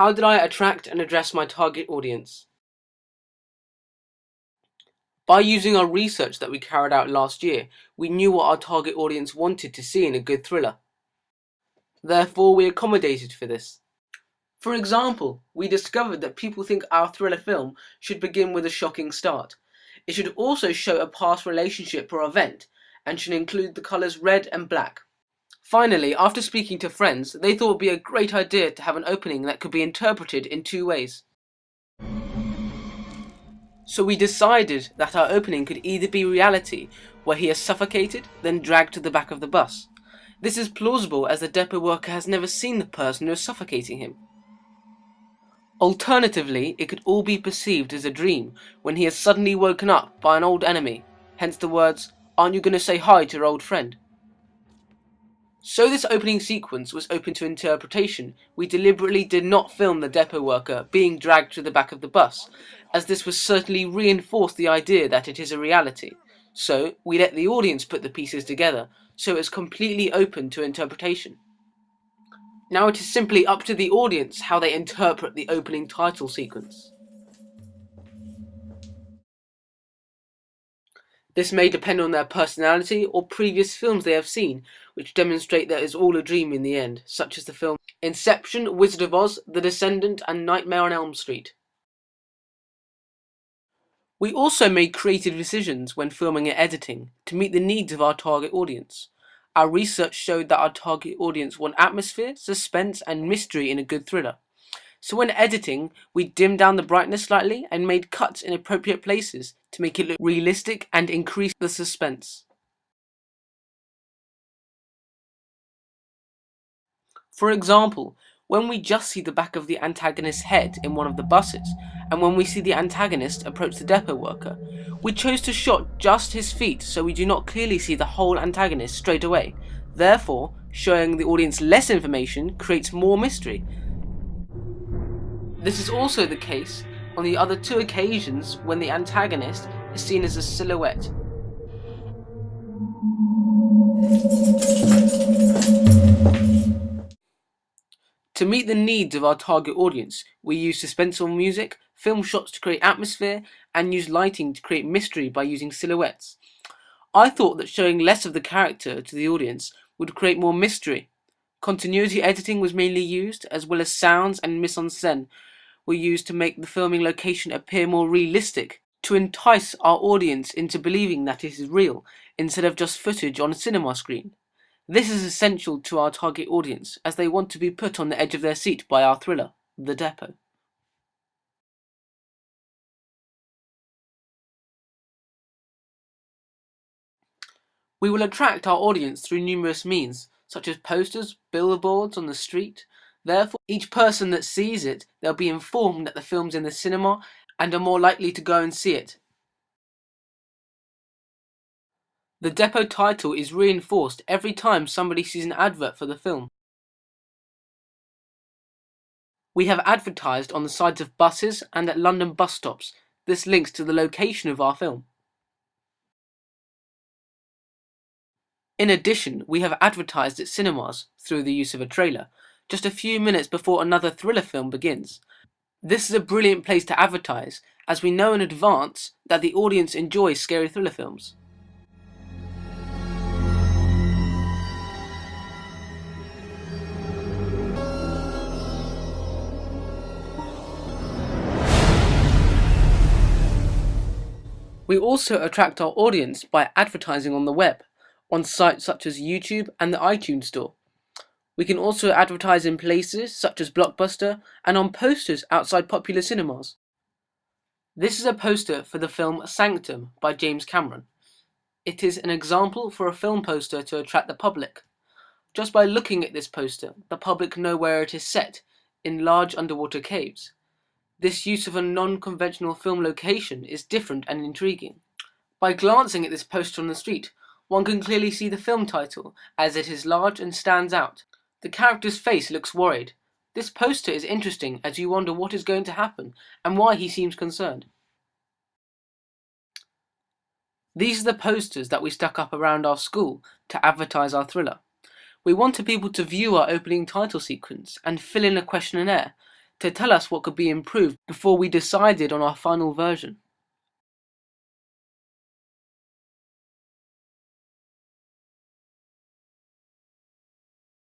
How did I attract and address my target audience? By using our research that we carried out last year, we knew what our target audience wanted to see in a good thriller. Therefore, we accommodated for this. For example, we discovered that people think our thriller film should begin with a shocking start. It should also show a past relationship or event, and should include the colours red and black. Finally, after speaking to friends, they thought it would be a great idea to have an opening that could be interpreted in two ways. So we decided that our opening could either be reality, where he is suffocated, then dragged to the back of the bus. This is plausible as the depot worker has never seen the person who is suffocating him. Alternatively, it could all be perceived as a dream when he is suddenly woken up by an old enemy, hence the words, "Aren't you going to say hi to your old friend?" So this opening sequence was open to interpretation. We deliberately did not film the depot worker being dragged to the back of the bus, as this would certainly reinforce the idea that it is a reality. So we let the audience put the pieces together, so it's completely open to interpretation. Now it is simply up to the audience how they interpret the opening title sequence. This may depend on their personality or previous films they have seen, which demonstrate that it is all a dream in the end, such as the film Inception, Wizard of Oz, The Descendant, and Nightmare on Elm Street. We also made creative decisions when filming and editing to meet the needs of our target audience. Our research showed that our target audience want atmosphere, suspense, and mystery in a good thriller. So when editing, we dimmed down the brightness slightly and made cuts in appropriate places to make it look realistic and increase the suspense. For example, when we just see the back of the antagonist's head in one of the buses, and when we see the antagonist approach the depot worker, we chose to shot just his feet so we do not clearly see the whole antagonist straight away. Therefore, showing the audience less information creates more mystery. This is also the case on the other two occasions when the antagonist is seen as a silhouette. To meet the needs of our target audience, we use suspenseful music, film shots to create atmosphere, and use lighting to create mystery by using silhouettes. I thought that showing less of the character to the audience would create more mystery. Continuity editing was mainly used, as well as sounds and mise-en-scène were used to make the filming location appear more realistic, to entice our audience into believing that it is real, instead of just footage on a cinema screen. This is essential to our target audience, as they want to be put on the edge of their seat by our thriller, The Depot. We will attract our audience through numerous means, such as posters, billboards on the street. Therefore, each person that sees it, they'll be informed that the film's in the cinema and are more likely to go and see it. The Depot title is reinforced every time somebody sees an advert for the film. We have advertised on the sides of buses and at London bus stops. This links to the location of our film. In addition, we have advertised at cinemas through the use of a trailer, just a few minutes before another thriller film begins. This is a brilliant place to advertise, as we know in advance that the audience enjoys scary thriller films. We also attract our audience by advertising on the web, on sites such as YouTube and the iTunes Store. We can also advertise in places such as Blockbuster and on posters outside popular cinemas. This is a poster for the film Sanctum by James Cameron. It is an example for a film poster to attract the public. Just by looking at this poster, the public know where it is set, in large underwater caves. This use of a non-conventional film location is different and intriguing. By glancing at this poster on the street, one can clearly see the film title, as it is large and stands out. The character's face looks worried. This poster is interesting as you wonder what is going to happen and why he seems concerned. These are the posters that we stuck up around our school to advertise our thriller. We wanted people to view our opening title sequence and fill in a questionnaire. to tell us what could be improved before we decided on our final version.